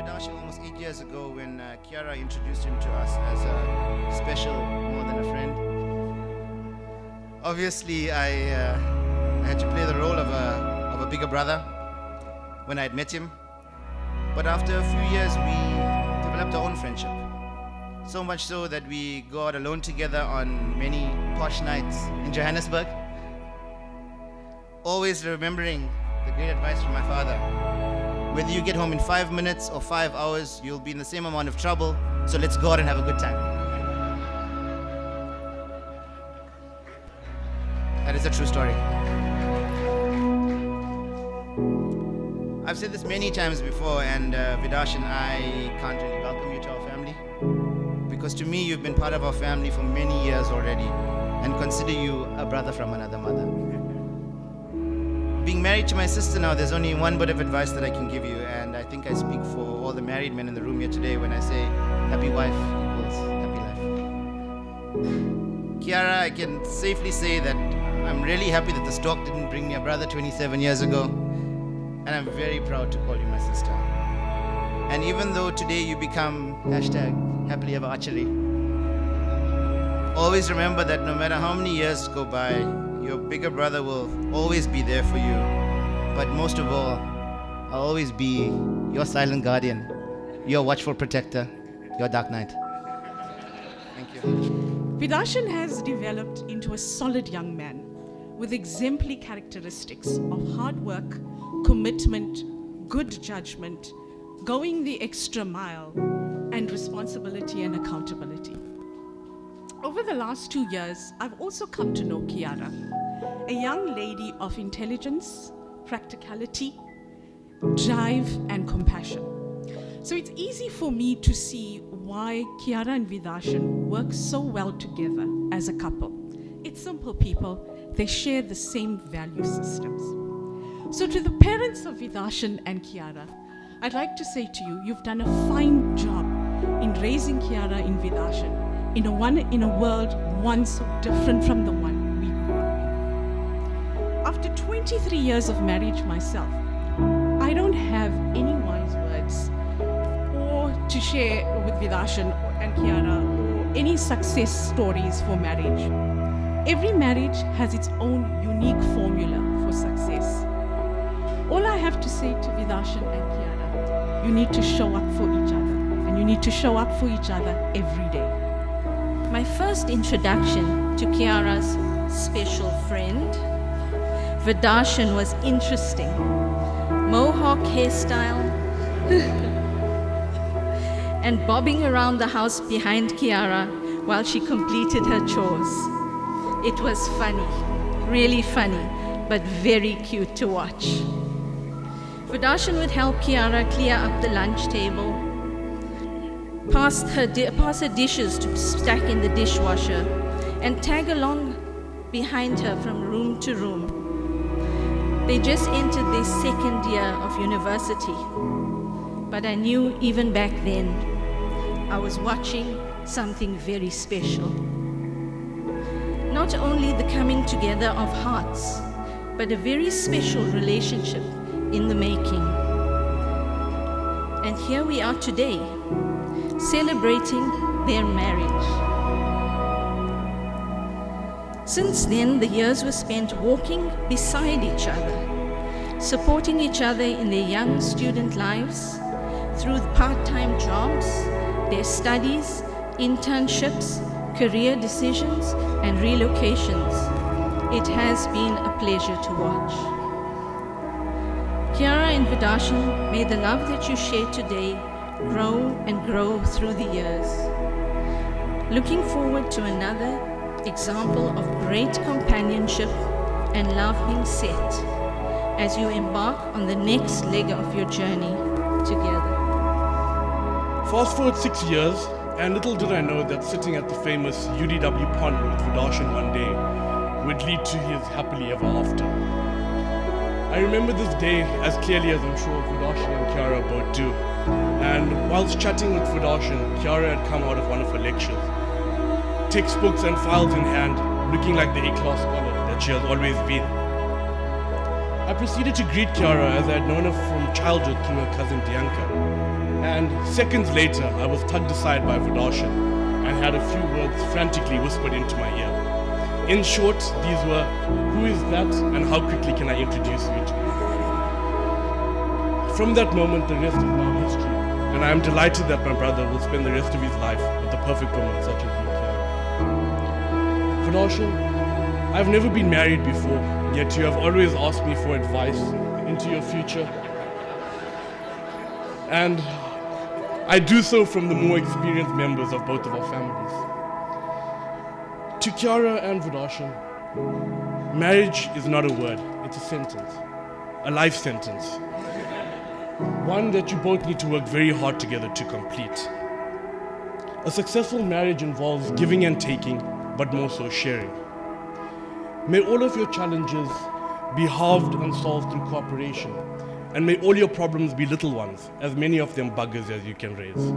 Vidashen almost 8 years ago when Kiara introduced him to us as a special, more than a friend. Obviously, I had to play the role of a bigger brother when I had met him. But after a few years, we developed our own friendship. So much so that we go out alone together on many posh nights in Johannesburg. Always remembering the great advice from my father. Whether you get home in 5 minutes or 5 hours, you'll be in the same amount of trouble, so let's go out and have a good time. That is a true story. I've said this many times before, and Vidashen, I can't really welcome you to our family, because to me, you've been part of our family for many years already, and consider you a brother from another mother. Being married to my sister now, there's only one bit of advice that I can give you, and I think I speak for all the married men in the room here today when I say happy wife equals happy life. Kiara, I can safely say that I'm really happy that the stork didn't bring me a brother 27 years ago, and I'm very proud to call you my sister. And even though today you become #happily ever Archary, always remember that no matter how many years go by, your bigger brother will always be there for you. But most of all, I'll always be your silent guardian, your watchful protector, your dark knight. Thank you. Vidashen has developed into a solid young man with exemplary characteristics of hard work, commitment, good judgment, going the extra mile, and responsibility and accountability. Over the last 2 years, I've also come to know Kiara, a young lady of intelligence, practicality, drive, and compassion. So it's easy for me to see why Kiara and Vidashen work so well together as a couple. It's simple, people. They share the same value systems. So to the parents of Vidashen and Kiara, I'd like to say to you, you've done a fine job in raising Kiara and Vidashen in a world once so different from the one we grew up in. After 23 years of marriage myself, I don't have any wise words or to share with Vidashen and Kiara or any success stories for marriage. Every marriage has its own unique formula for success. All I have to say to Vidashen and Kiara, you need to show up for each other, and you need to show up for each other every day. My first introduction to Kiara's special friend, Vidashen, was interesting. Mohawk hairstyle and bobbing around the house behind Kiara while she completed her chores. It was funny, really funny, but very cute to watch. Vidashen would help Kiara clear up the lunch table, pass her dishes to stack in the dishwasher, and tag along behind her from room to room. They just entered their second year of university, but I knew even back then I was watching something very special. Not only the coming together of hearts, but a very special relationship in the making. And here we are today, celebrating their marriage. Since then, the years were spent walking beside each other, supporting each other in their young student lives through part-time jobs, their studies, internships, career decisions, and relocations. It has been a pleasure to watch. Kiara and Vidashen, may the love that you share today grow and grow through the years. Looking forward to another example of great companionship and love being set as you embark on the next leg of your journey together. Fast forward 6 years, and little did I know that sitting at the famous UDW pond with Vidashen one day would lead to his happily ever after. I remember this day as clearly as I'm sure Vidashen and Kiara both do. And whilst chatting with Vidashen, Kiara had come out of one of her lectures, textbooks and files in hand, looking like the A-class scholar that she has always been. I proceeded to greet Kiara as I had known her from childhood through her cousin Dianka. And seconds later, I was tugged aside by Vidashen and had a few words frantically whispered into my ear. In short, these were, "Who is that and how quickly can I introduce you to him?" From that moment, the rest is now history. And I am delighted that my brother will spend the rest of his life with the perfect woman such as you, Kiara. Vidashen, I've never been married before, yet you have always asked me for advice into your future. And I do so from the more experienced members of both of our families. To Kiara and Vidashen, marriage is not a word, it's a sentence, a life sentence. One that you both need to work very hard together to complete. A successful marriage involves giving and taking, but more so sharing. May all of your challenges be halved and solved through cooperation, and may all your problems be little ones, as many of them buggers as you can raise.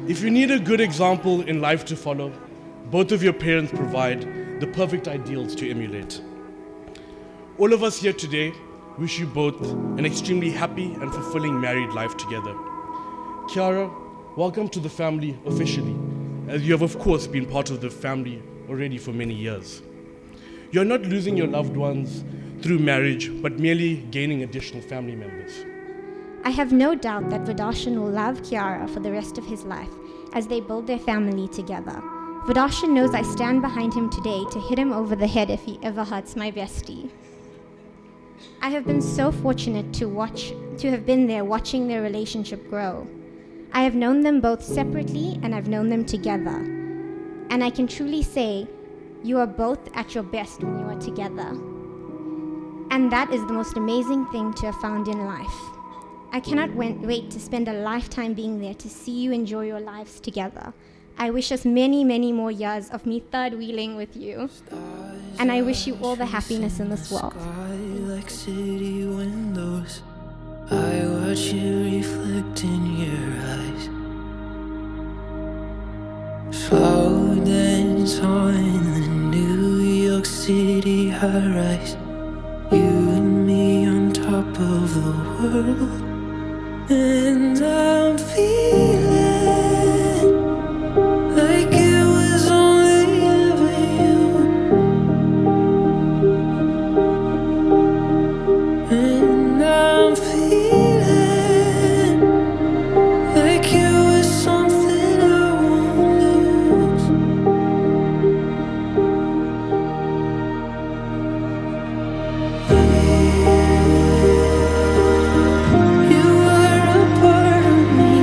If you need a good example in life to follow, both of your parents provide the perfect ideals to emulate. All of us here today wish you both an extremely happy and fulfilling married life together. Kiara, welcome to the family officially, as you have of course been part of the family already for many years. You're not losing your loved ones through marriage, but merely gaining additional family members. I have no doubt that Vidashen will love Kiara for the rest of his life as they build their family together. Vidashen knows I stand behind him today to hit him over the head if he ever hurts my bestie. I have been so fortunate to have been there watching their relationship grow. I have known them both separately and I've known them together. And I can truly say, you are both at your best when you are together. And that is the most amazing thing to have found in life. I cannot wait to spend a lifetime being there to see you enjoy your lives together. I wish us many, many more years of me third wheeling with you. And I wish you all the happiness in this world. Like city windows, I watch you reflect in your eyes. Slow dance on the New York City high-rise. You and me on top of the world. And I'm feeling like it was only ever you. And I'm feeling like it was something I won't lose. You were a part of me.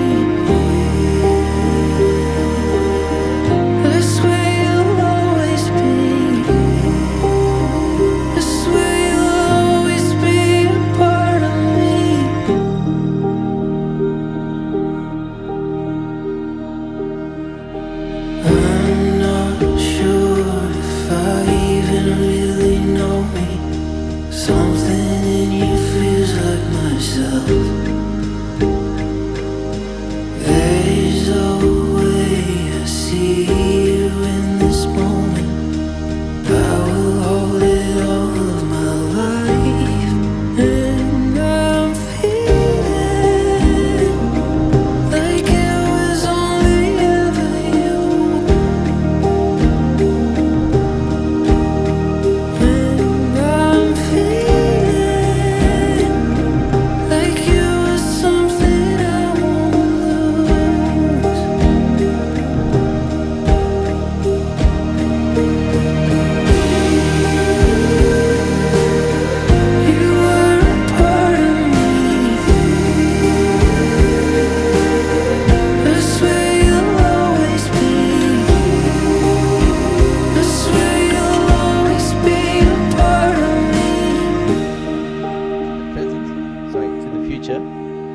I swear you'll always be. I swear you'll always be a part of me. I'm not sure if I even really know me. Something in you feels like myself. There's a way I see you in this moment. I will hold it all of my life. And I'm feeling like it was only ever you. And I'm feeling like you was something I won't lose. You were a part of me. I swear you'll always be. I swear you'll always be a part of me. To the future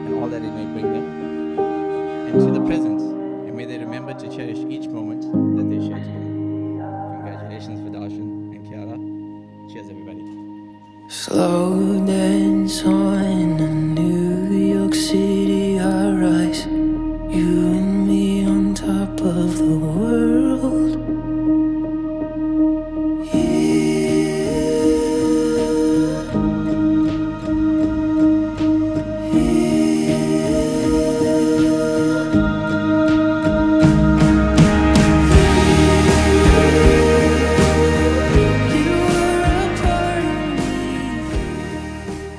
and all that it may bring them, and to the present, and may they remember to cherish each moment that they share together. Congratulations, Vidashen and Kiara. Cheers, everybody. Slow dance on a New York City high-rise. You and me on top of the